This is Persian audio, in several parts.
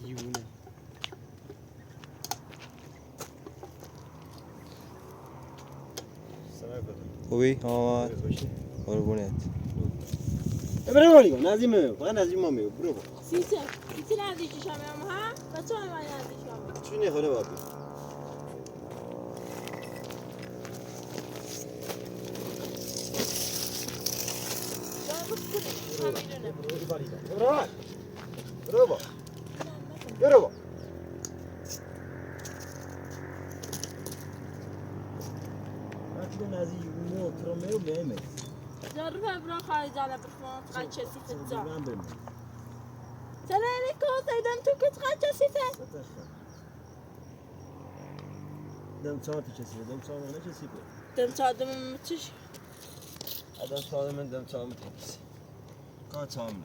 دیوونه. خوبی؟ آمد قربونت. برو باریگا نزدیمه فقط نزدیم ما میگو برو با سیچه نزدیکی شامه هم ها بچه هم نزدیک شامه چون نخوره بابی برو باریگا برو با برو با بچه نزدیک مو ترمه و بهمه جرب ابران خارج على برفان تقال شسي في الزا من بهمه سلامكو سيدان تو كنت قال شسي في دم ساعتی کسی دم ساعت من کسی بود دم صادم متش دم ساعت من دم ساعت کسی کار ساعت من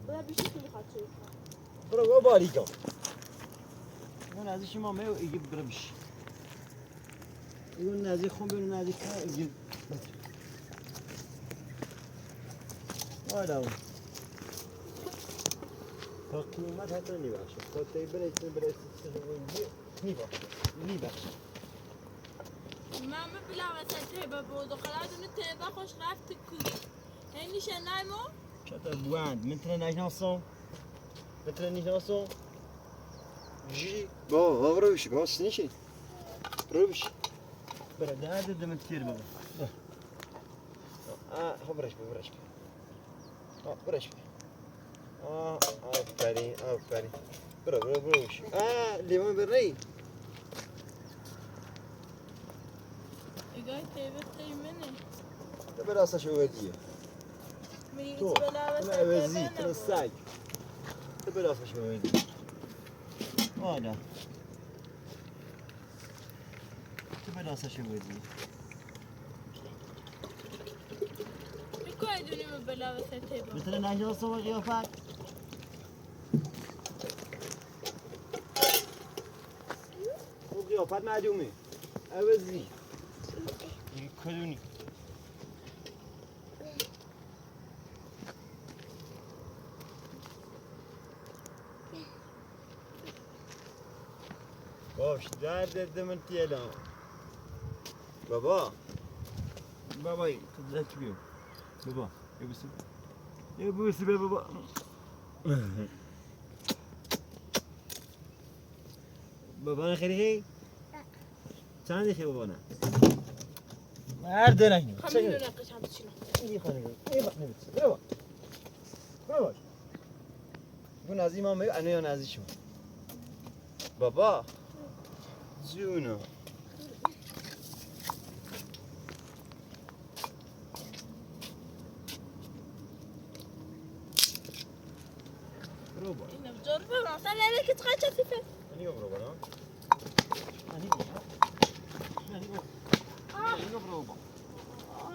ولا بيشوف اللي خاطر برو باریگا من ازش ما میو ایگه برو بش اون نزدیک خون برو نزدیک کار ایگه آدم تا قیمت حتی نمیبخشه تا تی برای نمیبخشه ماما بلا وسته بابو خلاص انت باخش رفت كل هني شنايمو شاطر بواند مثل نشناسون جي با برو بش با سنیشی برو بش برو درد دم تیر بابا برش برش آفرین برو بش لیوان برنی ايجاي تيبتي مني برو راستش ودیه ميت تو بلا انا وزی وسته تو سگ تو برو راستش ودیه آده تو برو راستش ودیه كوي دوني بلا وسته با مثل نشناسون و قیافت او قیافت معدومه عوضی کدونی باش درد من تیلا بابای کدرت بیو بابا یه بوسی به بابا بابا خیلی چند خیلی بابا نه مرد نهی خمين نناقش عم تشيله این خانه این بخ نمیشه برو باش بو نزدی ما میگه انو یا نزدی شما بابا جونو برو با إنه بجرب ما صار عليك تقال شسي في انیو برو با انیو برو با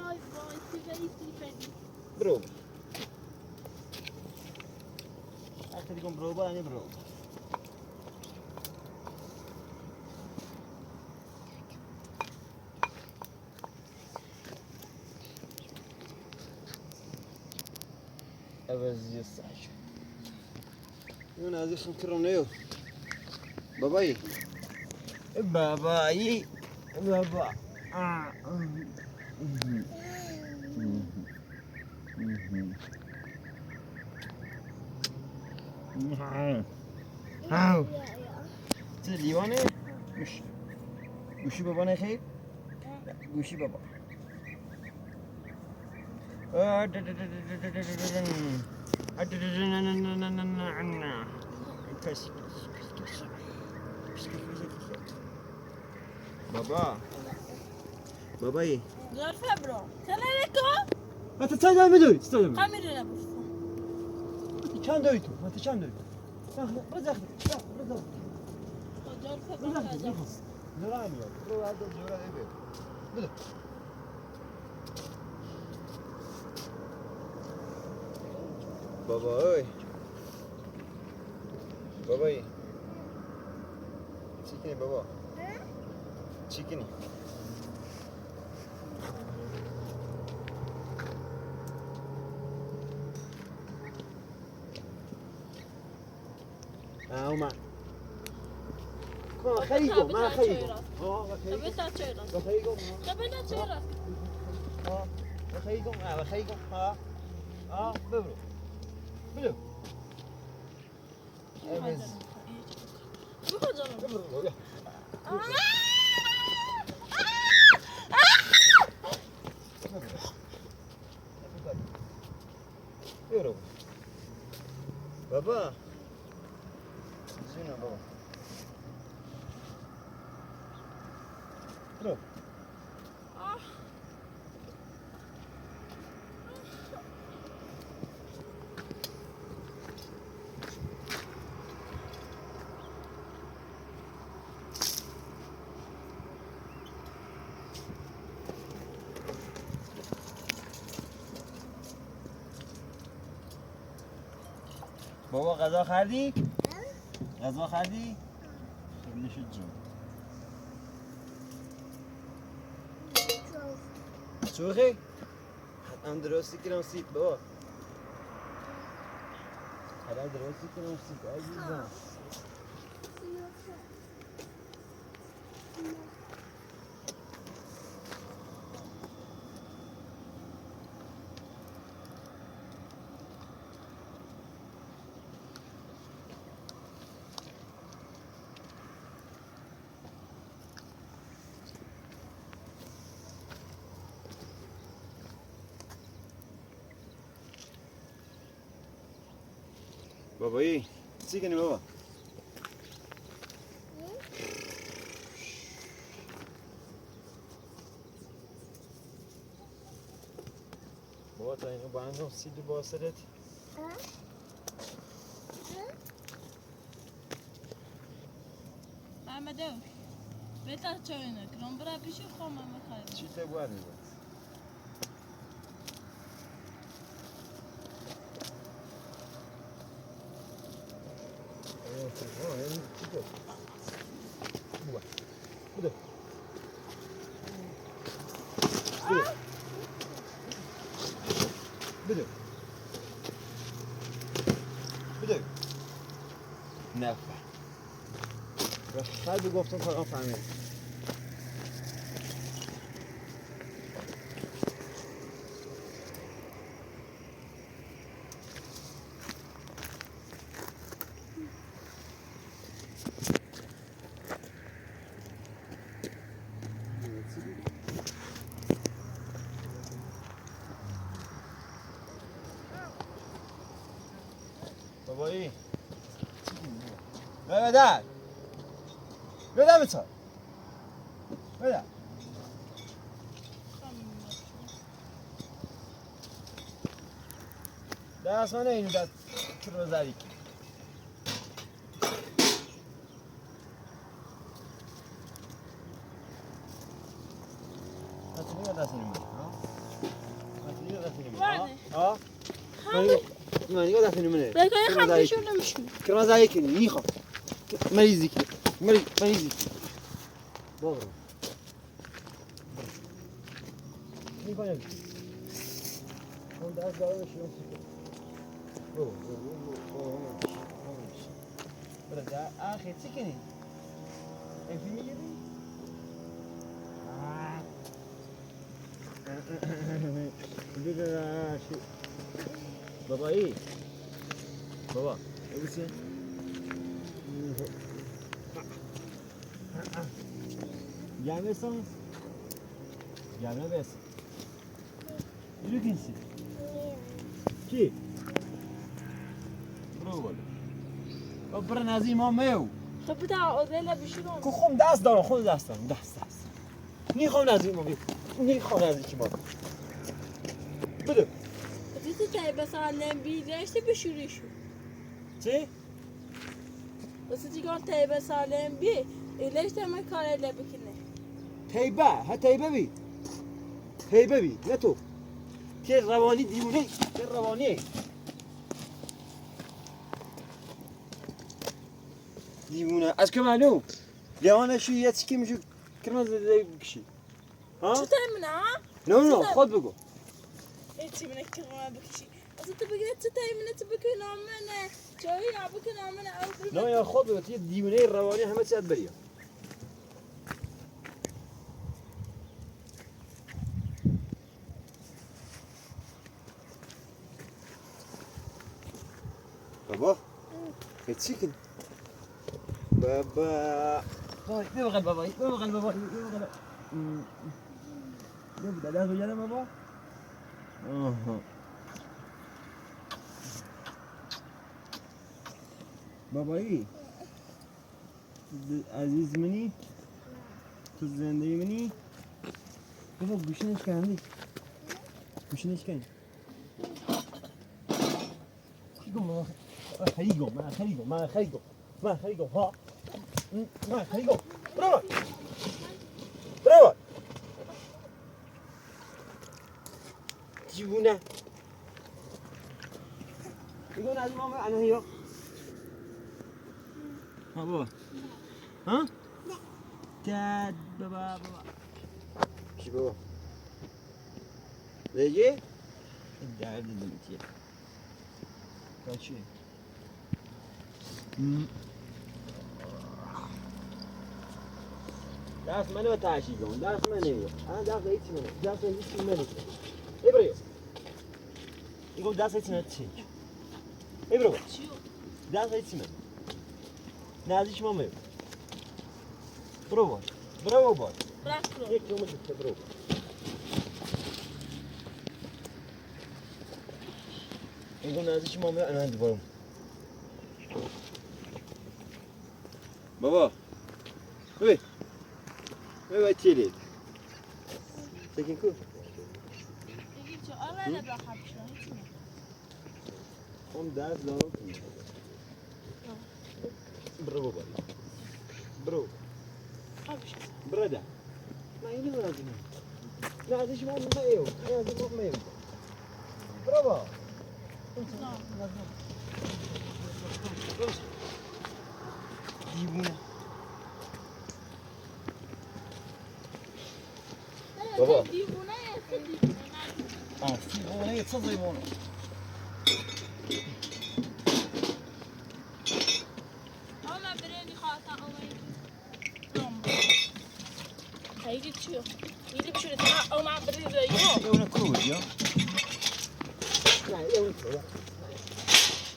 آي باي سيبري سيبري برو حتی دیگم برو با برو عوضی الساعة اون از این کرم نیو بابایی بابا چه لیوانه گوشی بابا نخیر گوشی بابا بابایی ظرف برو سلام عليكم حتی چند داری میدوی؟ خمين نبوس چند داری تو؟ حتی چند داری؟ رزخ ظرف برو هذا زرا میاد برو بعد زرا ایبه بده بابا اوی بابایی چی کنی بابا؟ چی کنی؟ اومد خیلی من خیلی بتا چای راست خیلی بتا چای راست خیلی ببرو بلو بخور جانم ببرو ببرو بابا جونم بابا برو بابا غذا خردی؟ غذا خردی؟ خیلی شد جون شوخی؟ حتما درستی کنم سیب بابا حتما درستی کنم سیب عزیزم بابایی چی کنی بابا؟ بابا تا اینو باندم سیدو باسرت محمدو بتا چای نکرم برای پیشی خواهم میخوایم چی تا باید میبود؟ بده بده نه و خیلی گفتم کارم فهمید بابایی بدر بدر بچه بدر دست من اینو دست کرو زدی Atılıyor da senin bunu. Atılıyor da senin bunu. Vardı. Manigo da senin bunu. بگای خمسه نمیشون Kırmızı ayı kini. Niho. Merizi ki. Merizi ki. Doğru. Niho ne? Onda az daha bir şey yok. Bu. Burada ahir çekini. Evimi yedi. بابایی بابا ببینید gelmesin gelme bes yürüyünsin ki bravo ببر نزی ما میو خب بتا اوزیلا بشورم کو خم دست دارم خود دست دارم دست نیخوام نزی ما نیخوام نزی کی ما بده دیدی تای بسالم بیرشته بشوریشو چی واسه چیکار تای بسالم بی ایلش ما کار بکنه تیبه ها تیبه بی نه تو که روانی دیونه که روانی دیوونه از که معلوم لیوانشو یه چیکی میشو کرمز دیگه بکشی ها؟ چه تایمونه ها؟ نه خود بگو چی منه که ما بکشی اصلا تو بگی چه تایمونه تو بکن نامنه جایی یا بکن نامنه او نه یا خود بگو یه دیوونه روانی همه چیز بریا بابا چی کن بابا ببغل بابا ببغل بابا ببغل يبدأ لا رجال بابا بابایی عزیز منی تو زندگی منی بابا گوشنش کردی گوشنش کردی خریگو من خریگو ها من خریگو برو دیوونه میگون از ماما انا هیو ها بابا ها داد بابا چی بابا لیجی درد دلتیه تا چی دست منو تاشی کن دست منو انا دست هیچ منو دست هیچ منو ابراهیم میگم دست هیچ منو چی ابراهیم دست هیچ منو نازیش مامه برو باش برو باش یک کیلومتر برو میگم نازیش مامه انا دوباره بابا ببین ببین تیلی سکین کو بگی چه آره نبرا خبشنا هم درس دارم برو بابا برو خبشنا برده ما اینو لازم نازیش مامه میو نازیش مامه میو برو بابا دیوونه بابا دیوونه دیوونه چه دیوونه اما برنی خواهد هيجي تشيو يجي بشورة أو مع بريد يو يونا كود يا لا يونا كود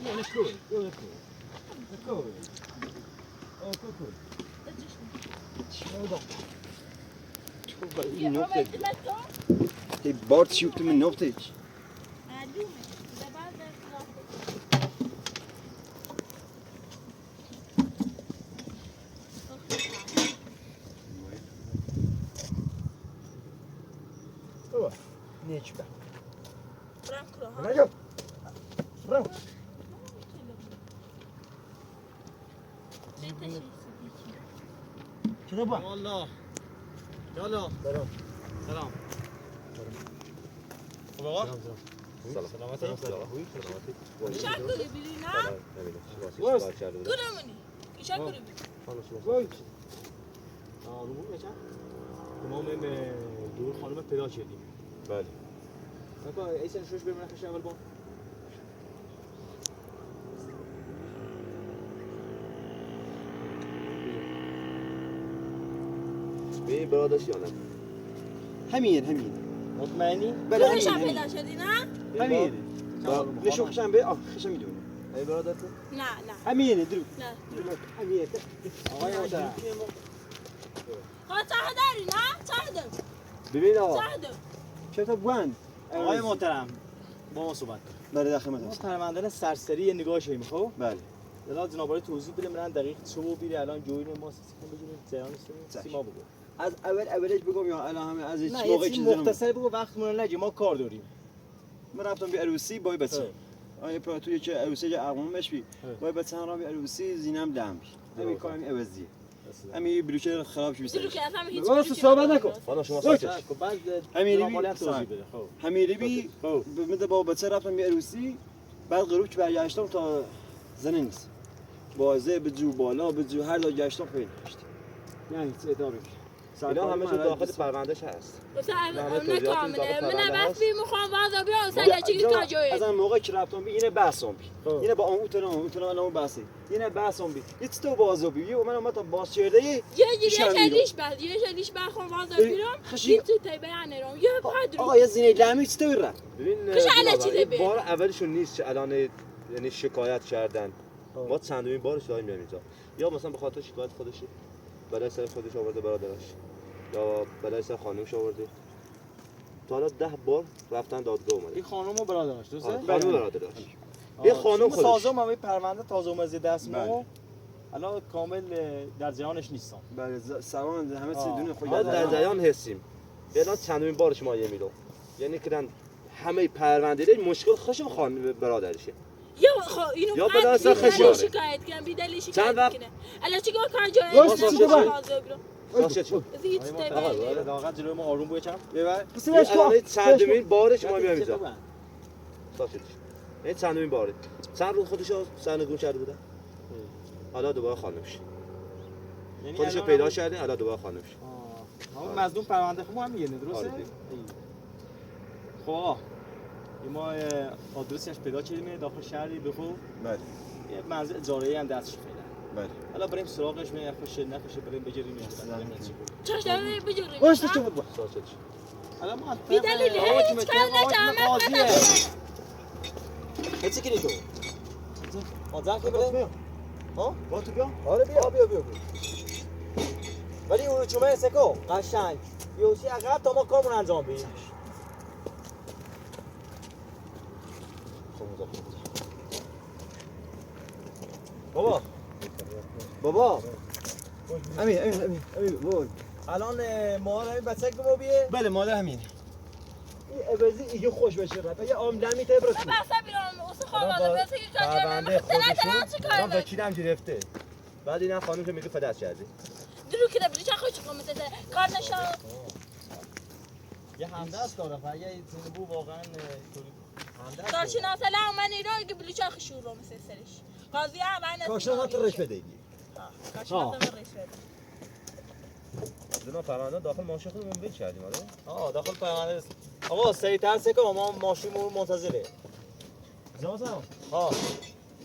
يونا كود يونا كود أو كود شو ده شوف بقى النقطة دي بارت شوفت من نقطة نيش بقى رجب برافو كده بقى والله يلا سلام سلام بابا سلامتی شکری بیری نه؟ گرمونی شکری بیری وای آروم بچه ما به دور خانم پیدا شدیم بله بابا ایسن شوش بریم نخش اول با بی برادرش یا نه همین مطمئنی؟ بله دورش هم همین پیدا شدی نه؟ همین نشو خشم به خشم میدونه ای برادر تو نه نه همینه درو نه همینه آقای محترم ها چه داری نه؟ چه داری؟ ببین آقا چه داری؟ چطور بوند آقای محترم با ما صحبت کن بله داخل ما مدرسه پرونده سرسری یه نگاه شیم خب بله دلال جنابالی توضیح بده من دقیق چه و بیری الان جوین ما سیستم بگیریم زیان سیما بگو از اولش بگم یا الان همه از هیچ نه موقع یه چیز مختصر بگو وقتمون نگی ما کار داریم من رفتم به عروسی با بچه آیا پراتوی که عروسی که ارمون بشی با بچه هم را به عروسی زینم دم همین کارم عوضی همین بلوچه خراب شد دیرو که اصلا هیچ واسه صحبت نکن حالا شما اوکی. ساکت کن بعد همین جنابالی هم بی توضیح بده خب همیری بی خب میده با بچه رفتم به عروسی بعد غروب که برگشتم تا زنه نیست بازه بجو بالا بجو هر جا گشتم خیلی داشت. یعنی چه ادامه اینا همه تو داخل پروندهش هست. مثلا نه، توضیحات کامله داخل من پرونده وقت هست. فی میخوام واسه بیام سر چی تا جای از اون موقع که رفتم بی اینه بحثم بی خب. اینه با اون تنها اون بحثی اینه بحثم بی یه تو بازو بی و من تا باز چرده یه شلیش بخوام واسه بیام خشی تو تای بیان نرم یه پادر آقا یه زینه لمی چطور را ببین کش على چی این ببین؟ بار اولشون نیست که الان یعنی شکایت کردن. ما چندمین بارش داریم میام اینجا. یا مثلا به خاطر شکایت خودشه برای سر خودش آورده برادرش یا برای سر خانمش آورده. تا حالا 10 بار رفتن دادگاه اومده. این خانم و برادرش درسته؟ خانم برادرش. یه خانم خودش. سازم هم این پرونده تازه اومده دست ما بله. الان کامل در جهانش نیستم. بله سلام همه چیز دونه خود ما در جریان هستیم. الان چندمین بارش ما یه میرم. یعنی که همه پرونده مشکل خوش خانم برادرشه. اینو یا بدن سر بیدلی خشاره. شکایت کنم بیدلی چند شکایت وقت؟ کنه الان چیکار کنم جای واسه چی ببر؟ باشه چون زیت آقا، تبع داغت جلوی ما آروم بگم. الان چندمین بارش ما میام اینجا. باشه. این چندمین باره. چند روز خودش سرنگون کرده بودن. حالا دوباره خانمش. یعنی خودشو الان پیدا هم- کردین الان دوباره خانمش. همون مظلوم پرونده خود هم میگه درسته؟ آره دیگه. خب آقا این ما آدرسش پیدا کردیم داخل شهری بخو بله یه منزل اجاره‌ای هم دستش پیدا. بله حالا بریم سراغش ببینیم خوش نخوشه بریم بگیریم یا چاش داره بجوری باش تو بود ساچت. الان ما بیدلی هیچ کار نکردم هیچ کی تو آدم که بده بریم ها با تو بیا آره بیا ولی اون چومه سکو قشنگ یوشی عقب تا ما کارمون انجام بدیم بابا امین بود الان مادر بچه که ما بیه بله مادر همین این عوضی ایگه خوش بشه رفت یه آم دمی تا برسون بحثا بیرون اوسه خواهد بس که پرونده خودشون چیکار من وکیلم گرفته. بعد اینا خانم که میگه فداش کردی. درو که بلی چه خوش قومت ده کار نشا یه همدست داره اگه زنبو واقعا همدست کارشناس لا من ایران که بلی چه خشور رو مثل سرش قاضی اول کاشنا تو رش بده کارشناس من رش بده ما پرونده داخل ماشین خودمون بیل کردیم آره. داخل پرونده است. آقا سریع‌تر سکو ما ماشینمون منتظره. زمان ها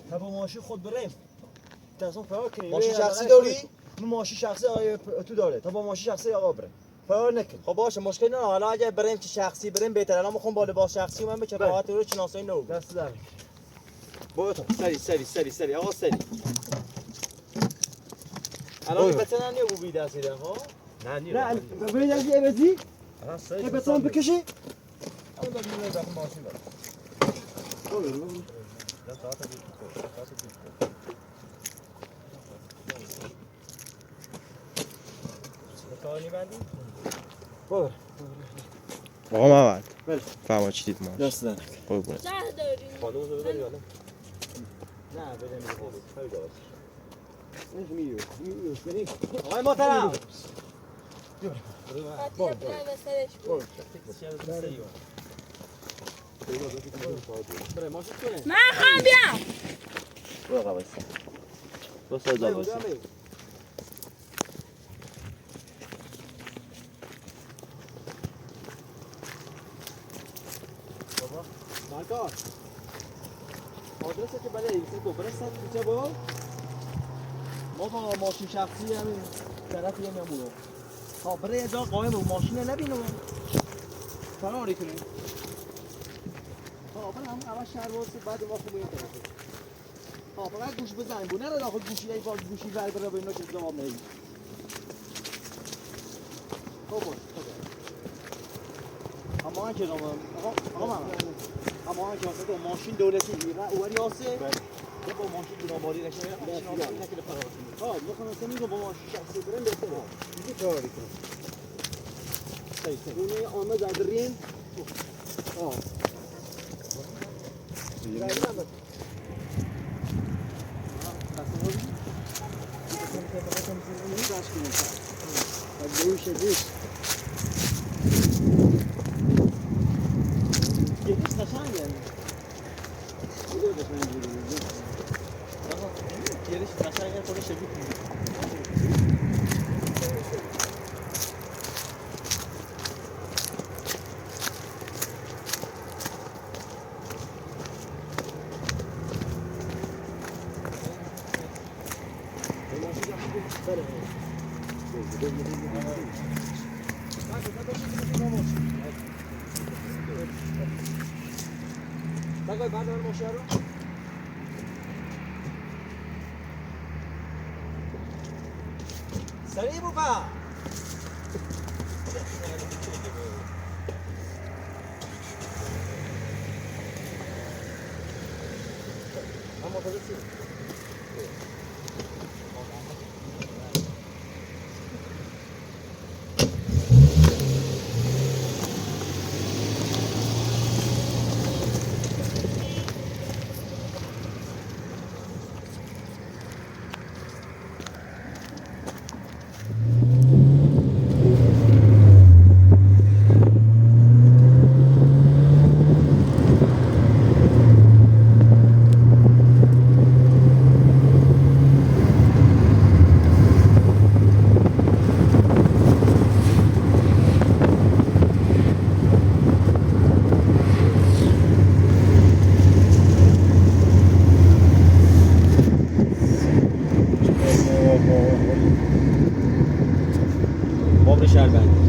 تا با ماشین خود بریم تصمیم فرار کنیم ماشین شخصی داری؟ من ماشین شخصی آقای تو داره تا با ماشین شخصی آقا بریم فرار نکن خب باشه مشکلی نداره. حالا اگه بریم که شخصی بریم بهتره. الان میخوام با لباس شخصی من بچه راحت رو شناسایی نو. دست در برو تو سری آقا سری. الان بچه ننیه بو بی دستیده ها. نه نی. نه ببین از یه بزی الان سری. یه بتون بکشی الان داریم داخل ماشین داریم. کار می‌بندی؟ برو آقا محمد بله. فرما چی دید ما دست در قربونه جه داری خانم رو ببری حالا. نه بریم. خیلی درست. بریم آقای محترم. خاطر بلا و سرش بود بریم ماشین کنه. من خواهم بیام برو قبل. دو سال باشه. مالکار آدرسه که بله ایسه کو برسد کجا با ما با ماشین شخصی همین طرف یه میمونو ها برای یه جا قایم و ماشین نبینو فراری کنیم ها برای همون اول شهر واسه بعد ما خوب این طرفه ها فقط گوش بزن بو نره داخل گوشی ای با گوشی ور بره به اینا که جواب ندید خب اما که آقا محمد اما که واسه ماشین دولتی ایران اوری آسه یا با ماشین بناباری رشه ماشین نکرده فرار کنه ها میخوام اصلا میگم با ماشین شخصی بریم بهتره دیگه فراری کن صحیح اون آمد ادرین آه یه قشنگ خودش شبیه Dai, guarda il mosciaro. Saliamo qua! Vamos a ver si... بابر شهربندی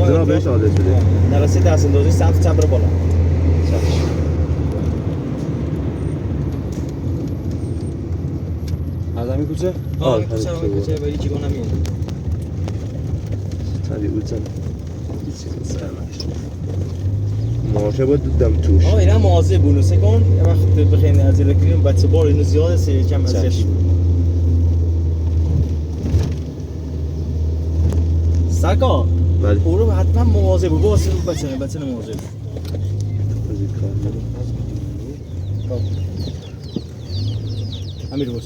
جناب بهش آدرس بده. نرسه دست اندازی سمت چپ رو بالا Adamı kuca? همین کوچه ولی چیگاه نمیاد Tabii uçan. Hiç sevmez. ماشه باید دودم توش. آقا اینا مواظب بونوسه کن یه وقت بخواین از الکتریک بچه بار اینو زیاده سه کم ازش سرکار بله. او رو حتما مواظب بود واسه بچه مواظب از این کار ندارم. امیر باش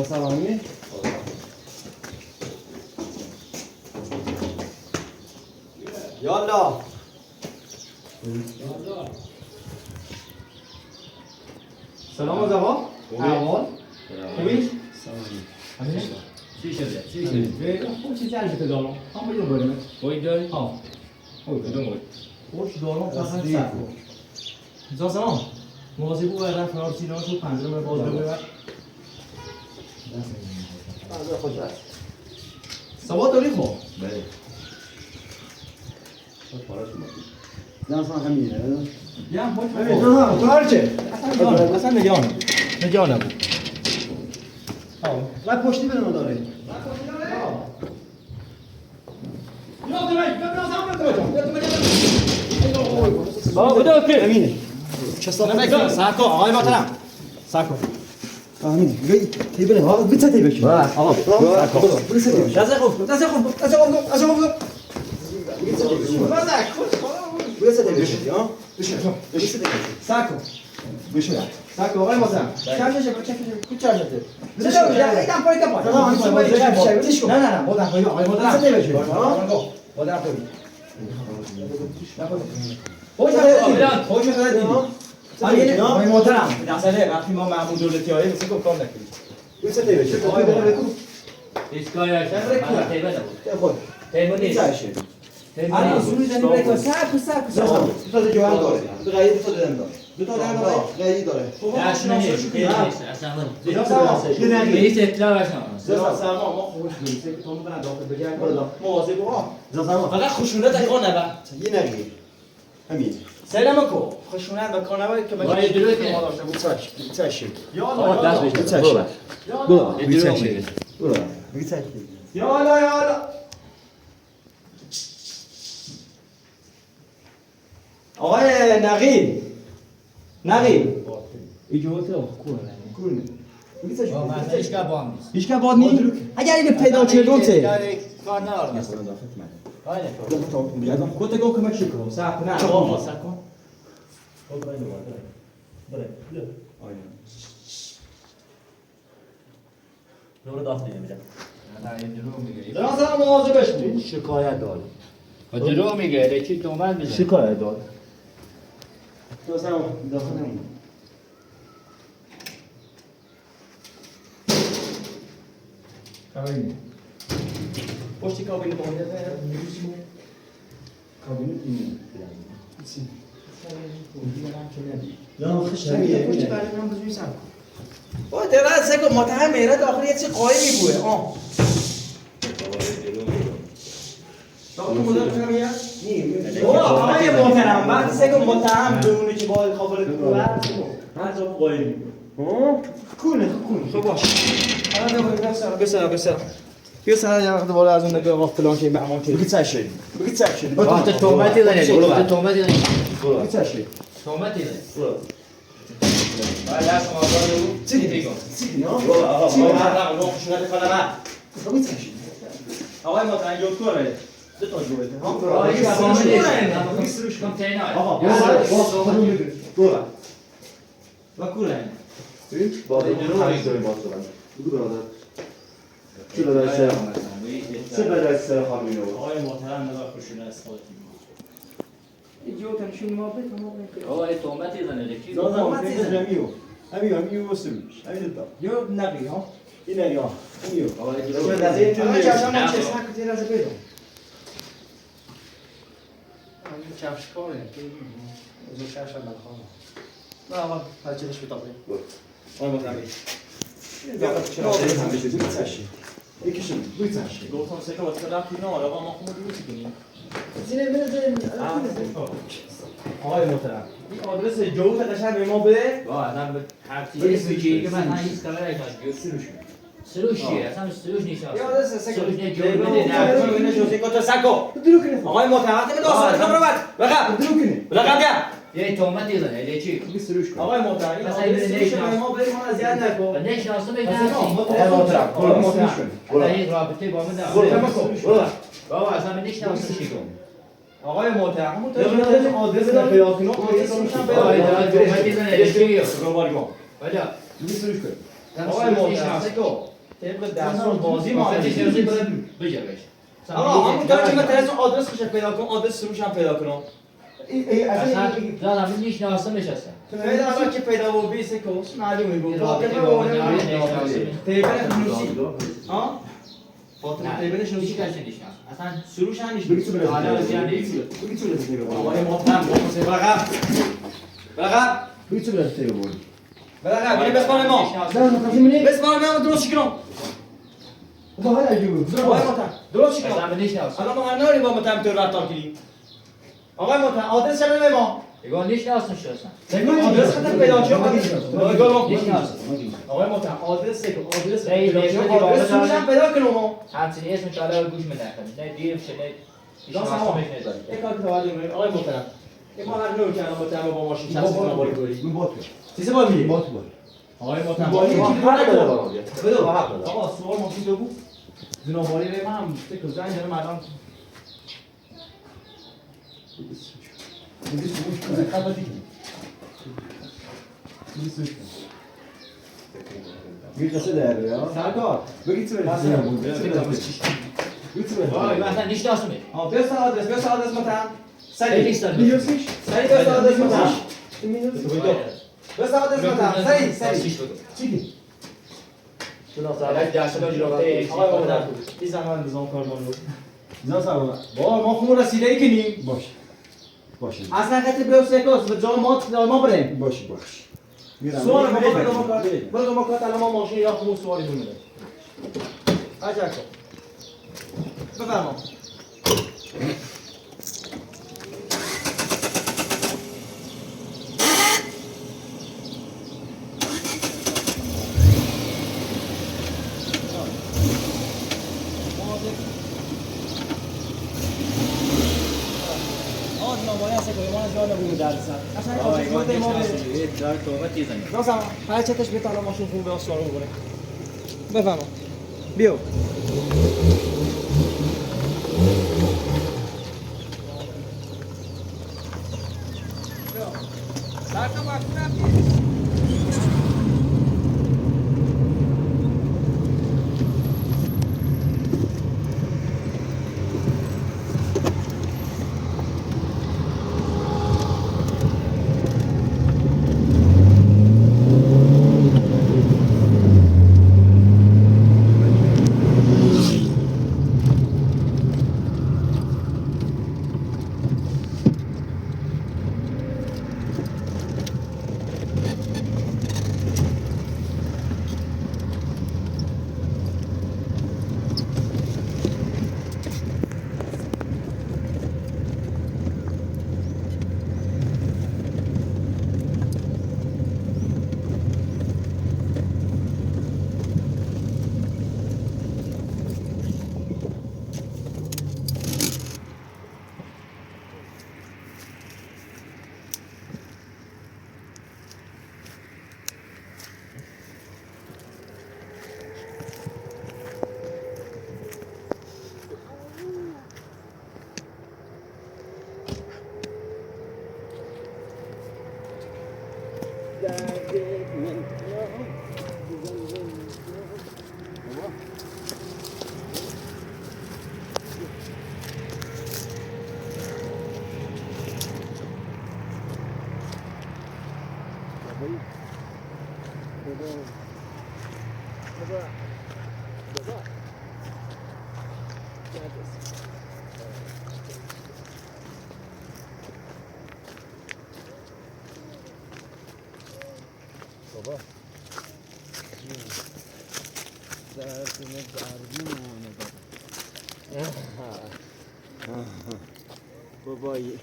سلامی؟ یالا سلام از آقا احوال خوبی؟ چی شده؟ خوب چی جلبه دارم؟ هم بایدون بریم باید داری؟ ها باید باید خوش دارم فقط دید. سر جان سلام مواظب بود رفت فرار سینما تو پنجره رو باز ببر سواد داری خب؟ بله. نه اصلا همینه یا تو هرچه اصلا نگاه نبود رای پشتی بدون داره بابا بده اوکی همینه چه صافه سرکار آقای محترم سرکار همینه بگی تیبله ها بچه تیبه شد آقا برسه تیبه شد دست خوب برسه تیبه شد ها برسه تیبه شد سرکار بشه سرکار آقای محترم چه کوچه شده ایدم پایین نه بودم پایین آقای محترم برسه تیبه شد بودم پایین آقای محترم مسئله وقتی ما مأمور دولتی هایی مثل که کار نکنیم برسه تیبه شد آقای بکن ایستگاه یا تیبه نبود خود تیبه نیست بچه شد الان سوری زنی بکن سرکو دو تا جوان داره دو تا دو تا دادم داره دو تا دادم داره قیدی داره درش نیست اصلا نه به هیچ اطلاع برسان سلام ما خوش میشه که تو میتونن داخل بگیرن بالا مواظب ها زمان فقط خشونت کار نبر یه نگیر همین سلام کو خشونت و کار نبر که باید من دروغ ما داشته بود چشم آقا دست بشه چشم برو دروغ میگه برو بگی چشم یالا آقای نقیب اینجا تو کونه کونه میگه آه مثلا هیچ که بام نیست. هیچ که باد نی اگر اینو پیدا چه ته کار ندارم مثلا. آره. کوتا گو کمک شکو صح نه بابا صح کن خب بریم بره نور داخل نمیدم نه این درو میگه. درازا مواظبش بود شکایت داره و درو میگه چی تومت میزنه. شکایت داره تو اصلا داخل نمون کابین پشتی کابین باید میگوشیم کابین این یا خشمیه پشتی برای من بزنی سر با درست سگو متهم میره داخل یه چی قایمی بوده آه تو مدام کمیه؟ آقای محترم بعد سگو متهم به اونی که باید خبر کنه هر جا قایمی کونه خب باش حالا بسر دوباره از اون نگاه فلان که به امان که بگید چشی وقت تومتی داری. وقت تومتی داری. بگید چشی تومتی داری. بعد از ما دارو. چی دیگه؟ آقای محترم یه کوره دو تا جویه آره که کامل نیست. کانتینر. و کوره با درو همین داریم باز دارم بگو برادر چه بدای سر خانمینو آقای محترم نگاه خوشونه است اینجا تنشون ما بکنم آقا تومتی داری. کی؟ همین واسمش همین تا یا نبی ها این نگاه این یو آقا آقا درو دازه تو آقا چشم ما چه ساعت کتی راز بیرون این چفش کاره. از چشم من خانم نه آقا هرچیش بتابه آقای محترم یکیشون گفتم سکه واسه رفتی نه آقا ما خودمون رو کنیم آقای محترم این آدرس جو تا قشنگ به ما بده با آدم به هر چیزی میگی که من هیچ کاری نکنم. سروش چیه؟ اصلا سروش نیست. یا آدرس سکه سروش نه جو بده بده. نه جوزی کوتا سکو آقای محترم وقتی به داستان خبر بعد رقم یه تومتی داری. چی؟ آقای محترم این آدرس به ما بده ما اذیت نکن نشناسم بگم. آقای محترم این رابطه با من داره. بابا اصلا من نشناسم چی کنم. آقای محترم همون تو آدرس پیدا کنم آدرس رو آقای تومتی داری. چی؟ بجا. آقای محترم سکو طبق دستور بازی معرفی بجا بش. آقا همون طور که من ترس آدرس خوش پیدا کنم آدرس سروش هم پیدا کنم اصلا دارم نشناسمش اصلا. پیدا اول که پیدا و بیس کوس معلومه بود رابطه با من داره. تیبل نوشی ها فاطمه تیبل چی نوشی کسی نشناسم. اصلا سروش هم نیست حالا اصلا نیست. آقای محترم بخواسته برقم برقم بری بسپار ما بسپار ما درست کنم آقای محترم درست کنم اصلا نشناسم. الان ما هر نوری با متهم تو رفتار کنیم آقای محترم آدرس چه ما اگه نشناسم شدم. سکو آدرس خطر پیدا چه نشناسم. آقای محترم آدرس سکو آدرس ای پیدا بیشتر چه آدرس دیوانه سروش هم پیدا کنم همچنین اسم چاله گوش میدن. نه دیر میشه نه. راست هم یک کار که توجه کنید آقای محترم یک ما هر نوع کردم متهم با ماشین شخصی کنم باری کنید چیزی باید میگه آقای محترم باری باری که حق داره بده آقا سوال ماشین تو بود زناباری به من هم فکر زنگ دارم الان میخواسته در یا سرکار بگید چه وای مثلا نشناسم. بس آدرس متهم سری نیستم. سری بس آدرس متهم بس آدرس متهم سری چی حالا درس ما جلوی آقای محترم این زمان نظام کارمان رو نه سلام با ما خون رسیده ای کنیم باشه اصلا خطی به سکوس به جا ما بریم باشه میرم سوال ما برو ما کار الان ما ماشین یا خون سوالی دونه عجب کن بفرما میکنه بوم در سر اصلا این خودش بوده ما دار توبه تیزنی راستم هر چتش بتاله ماشین خون به آسوارو بره بفهمم بیو بابایی